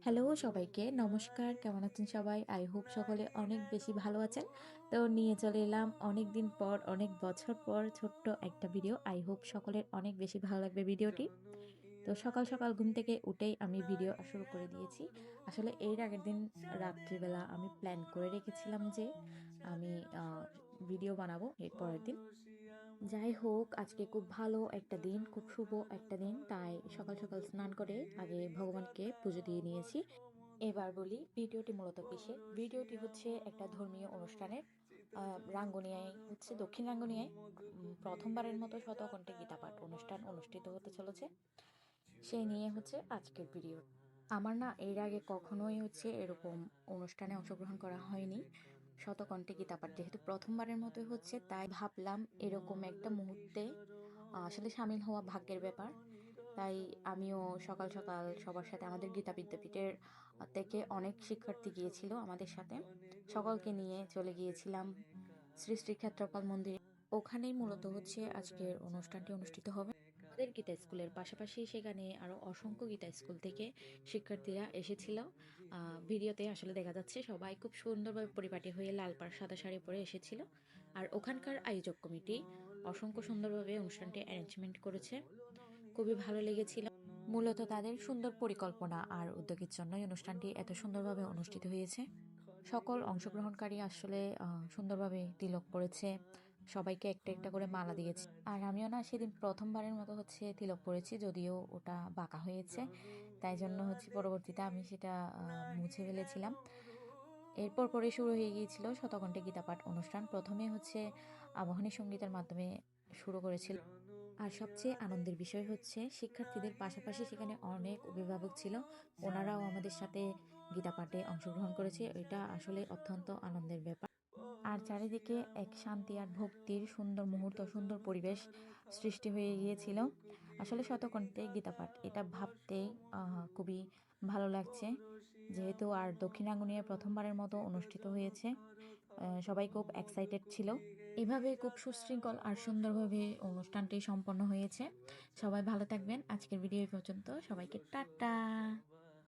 Hello সবাইকে নমস্কার। কেমন আছেন সবাই? আই হোপ সকলে অনেক বেশি ভালো আছেন। তো নিয়ে চলে এলাম অনেকদিন পর, অনেক বছর পর ছোট্ট একটা ভিডিও। আই হোপ সকলের অনেক বেশি ভালো লাগবে ভিডিওটি। তো সকাল, সকাল ঘুম থেকে উঠেই আমি ভিডিও শুরু করে দিয়েছি। আসলে এর আগের দিন রাত্রিবেলা আমি প্ল্যান করে রেখেছিলাম যে আমি আ ভিডিও বানাবো এর পরের দিন। যাই হোক, আজকে খুব ভালো একটা দিন, খুব শুভ একটা দিন। তাই সকাল, সকাল স্নান করে আগে ভগবানকে পুজো দিয়ে নিয়েছি। এবার বলি ভিডিওটি মূলত কিসের? ভিডিওটি হচ্ছে একটা ধর্মীয় অনুষ্ঠানের। রাঙ্গুনিয়ায় হচ্ছে দক্ষিণ রাঙ্গুনিয়ায় ১ম বারের মতো শতকণ্ঠে গীতাপাঠ অনুষ্ঠান অনুষ্ঠিত হতে চলেছে। সেই নিয়ে হচ্ছে আজকের ভিডিও। আমার না এর আগে কখনোই হচ্ছে এরকম অনুষ্ঠানে অংশগ্রহণ করা হয়নি। শতকণ্ঠে গীতাপাঠ যেহেতু ১ম বারের মতো হচ্ছে, তাই ভাবলাম এরকম একটা মুহূর্তে আসলে শামিল হওয়া ভাগ্যের ব্যাপার। তাই আমিও সকাল, সকাল সবার সাথে আমাদের গীতা বিদ্যাপীঠের থেকে অনেক শিক্ষার্থী গিয়েছিল আমাদের সাথে। সকলকে নিয়ে চলে গিয়েছিলাম শ্রী, শ্রী ক্ষেত্রপাল মন্দিরে। ওখানেই মূলত হচ্ছে আজকের অনুষ্ঠানটি অনুষ্ঠিত হবে। আমাদের গীতা স্কুলের পাশাপাশি সেখানে আরো অসংখ্য গীতা স্কুল থেকে শিক্ষার্থীরা এসেছিল। ভিডিওতে আসলে দেখা যাচ্ছে সবাই খুব সুন্দরভাবে পরিপাটি হয়ে লাল পাড় সাদা শাড়ি পরে এসেছিল। আর ওখানকার আয়োজক কমিটি অসংখ্য সুন্দরভাবে অনুষ্ঠানটি অ্যারেঞ্জমেন্ট করেছে। খুবই ভালো লেগেছিল। মূলত তাদের সুন্দর পরিকল্পনা আর উদ্যোগের জন্যই অনুষ্ঠানটি এত সুন্দরভাবে অনুষ্ঠিত হয়েছে। সকল অংশগ্রহণকারী আসলে সুন্দরভাবে তিলক পড়েছে। সবাইকে একটা, একটা করে মালা দিয়েছে। আর আমিও না সেদিন ১ম বারের মতো হচ্ছে তিলক পড়েছি। যদিও ওটা বাঁকা হয়েছে। তাই জন্য হচ্ছে পরবর্তীতে আমি সেটা মুছে ফেলেছিলাম। এরপর পরে শুরু হয়ে গিয়েছিল শতকণ্ঠে গীতাপাঠ অনুষ্ঠান। ১ম এ হচ্ছে আবাহনী সঙ্গীতের মাধ্যমে শুরু করেছিল। আর সবচেয়ে আনন্দের বিষয় হচ্ছে শিক্ষার্থীদের পাশাপাশি সেখানে অনেক অভিভাবক ছিল। ওনারাও আমাদের সাথে গীতা পাঠে অংশগ্রহণ করেছে। এটা আসলে অত্যন্ত আনন্দের ব্যাপার। আর চারিদিকে এক শান্তি আর ভক্তির সুন্দর মুহূর্ত, সুন্দর পরিবেশ সৃষ্টি হয়ে গিয়েছিল। আসলে শতকণ্ঠে গীতাপাঠ এটা ভাবতেই খুবই ভালো লাগছে। যেহেতু আর দক্ষিণাঙ্গুনিয়ায় ১ম বারের মতো অনুষ্ঠিত হয়েছে। সবাই খুব এক্সাইটেড ছিল। এভাবে খুব সুশৃঙ্খল আর সুন্দরভাবে অনুষ্ঠানটি সম্পন্ন হয়েছে। সবাই ভালো থাকবেন। আজকের ভিডিও এই পর্যন্ত। সবাইকে টাটা।